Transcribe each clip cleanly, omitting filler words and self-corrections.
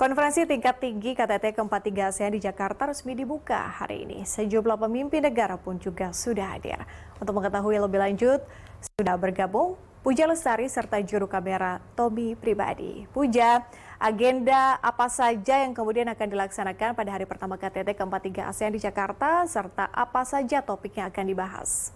Konferensi tingkat tinggi KTT ke-43 ASEAN di Jakarta resmi dibuka hari ini. Sejumlah pemimpin negara pun juga sudah hadir. Untuk mengetahui lebih lanjut, sudah bergabung Puja Lestari serta juru kamera Tommy Pribadi. Puja, agenda apa saja yang kemudian akan dilaksanakan pada hari pertama KTT ke-43 ASEAN di Jakarta, serta apa saja topik yang akan dibahas?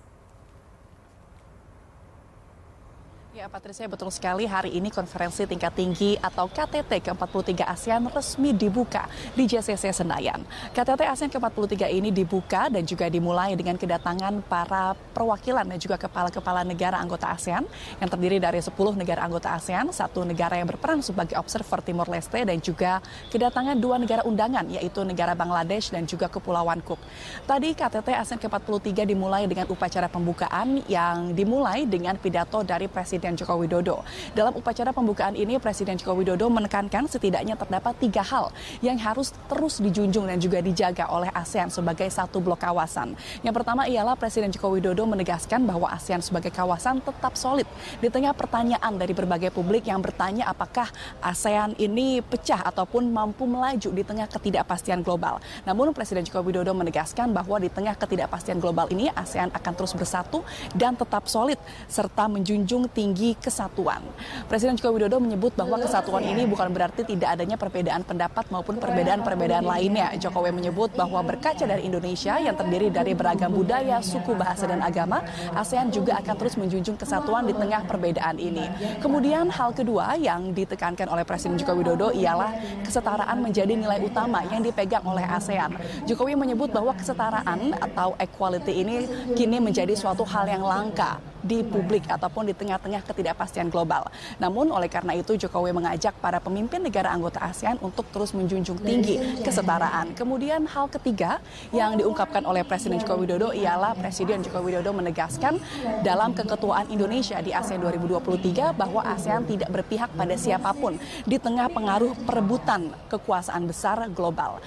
Ya, Patricia, betul sekali. Hari ini konferensi tingkat tinggi atau KTT ke-43 ASEAN resmi dibuka di JCC Senayan. KTT ASEAN ke-43 ini dibuka dan juga dimulai dengan kedatangan para perwakilan dan juga kepala-kepala negara anggota ASEAN yang terdiri dari 10 negara anggota ASEAN, satu negara yang berperan sebagai observer Timor Leste, dan juga kedatangan 2 negara undangan, yaitu negara Bangladesh dan juga Kepulauan Cook. Tadi KTT ASEAN ke-43 dimulai dengan upacara pembukaan yang dimulai dengan pidato dari Presiden Joko Widodo. Dalam upacara pembukaan ini, Presiden Joko Widodo menekankan setidaknya terdapat 3 hal yang harus terus dijunjung dan juga dijaga oleh ASEAN sebagai satu blok kawasan. Yang pertama ialah Presiden Joko Widodo menegaskan bahwa ASEAN sebagai kawasan tetap solid di tengah pertanyaan dari berbagai publik yang bertanya apakah ASEAN ini pecah ataupun mampu melaju di tengah ketidakpastian global. Namun Presiden Joko Widodo menegaskan bahwa di tengah ketidakpastian global ini ASEAN akan terus bersatu dan tetap solid serta menjunjung tinggi kesatuan. Presiden Joko Widodo menyebut bahwa kesatuan ini bukan berarti tidak adanya perbedaan pendapat maupun perbedaan-perbedaan lainnya. Jokowi menyebut bahwa berkaca dari Indonesia yang terdiri dari beragam budaya, suku, bahasa, dan agama, ASEAN juga akan terus menjunjung kesatuan di tengah perbedaan ini. Kemudian hal kedua yang ditekankan oleh Presiden Joko Widodo ialah kesetaraan menjadi nilai utama yang dipegang oleh ASEAN. Jokowi menyebut bahwa kesetaraan atau equality ini kini menjadi suatu hal yang langka di publik ataupun di tengah-tengah ketidakpastian global. Namun oleh karena itu Jokowi mengajak para pemimpin negara anggota ASEAN untuk terus menjunjung tinggi kesetaraan. Kemudian hal ketiga yang diungkapkan oleh Presiden Joko Widodo ialah Presiden Joko Widodo menegaskan dalam keketuaan Indonesia di ASEAN 2023 bahwa ASEAN tidak berpihak pada siapapun di tengah pengaruh perebutan kekuasaan besar global.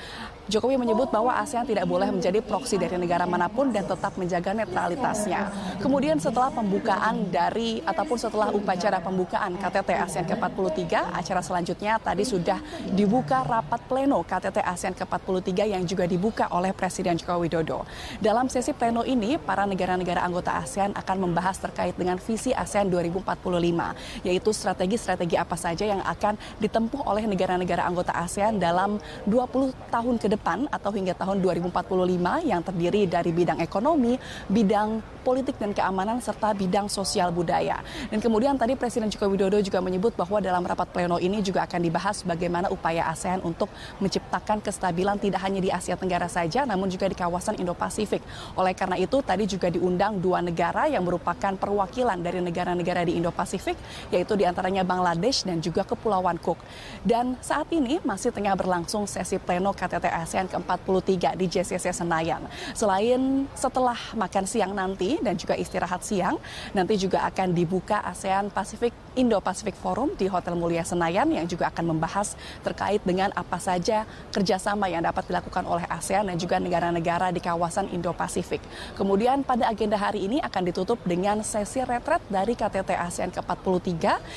Jokowi menyebut bahwa ASEAN tidak boleh menjadi proksi dari negara manapun dan tetap menjaga netralitasnya. Kemudian setelah pembukaan dari ataupun setelah upacara pembukaan KTT ASEAN ke-43, acara selanjutnya tadi sudah dibuka rapat pleno KTT ASEAN ke-43 yang juga dibuka oleh Presiden Joko Widodo. Dalam sesi pleno ini, para negara-negara anggota ASEAN akan membahas terkait dengan visi ASEAN 2045, yaitu strategi-strategi apa saja yang akan ditempuh oleh negara-negara anggota ASEAN dalam 20 tahun ke depan atau hingga tahun 2045 yang terdiri dari bidang ekonomi, bidang politik dan keamanan, serta bidang sosial budaya. Dan kemudian tadi Presiden Joko Widodo juga menyebut bahwa dalam rapat pleno ini juga akan dibahas bagaimana upaya ASEAN untuk menciptakan kestabilan tidak hanya di Asia Tenggara saja, namun juga di kawasan Indo-Pasifik. Oleh karena itu tadi juga diundang 2 negara yang merupakan perwakilan dari negara-negara di Indo-Pasifik, yaitu diantaranya Bangladesh dan juga Kepulauan Cook. Dan saat ini masih tengah berlangsung sesi pleno KTT ASEAN ke-43 di JCC Senayan. Selain setelah makan siang nanti dan juga istirahat siang, nanti juga akan dibuka ASEAN Pacific Indo-Pacific Forum di Hotel Mulia Senayan yang juga akan membahas terkait dengan apa saja kerjasama yang dapat dilakukan oleh ASEAN dan juga negara-negara di kawasan Indo-Pasifik. Kemudian pada agenda hari ini akan ditutup dengan sesi retret dari KTT ASEAN ke-43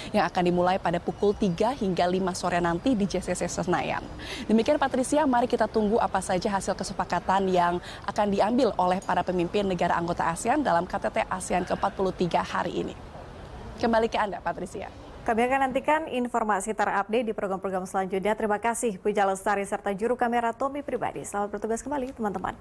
yang akan dimulai pada pukul 3 hingga 5 sore nanti di JCC Senayan. Demikian Patricia, mari kita tunggu apa saja hasil kesepakatan yang akan diambil oleh para pemimpin negara anggota ASEAN dalam KTT ASEAN ke-43 hari ini. Kembali ke Anda, Patricia. Kami akan nantikan informasi terupdate di program-program selanjutnya. Terima kasih Puja Lestari serta juru kamera Tommy Pribadi. Selamat bertugas kembali, teman-teman.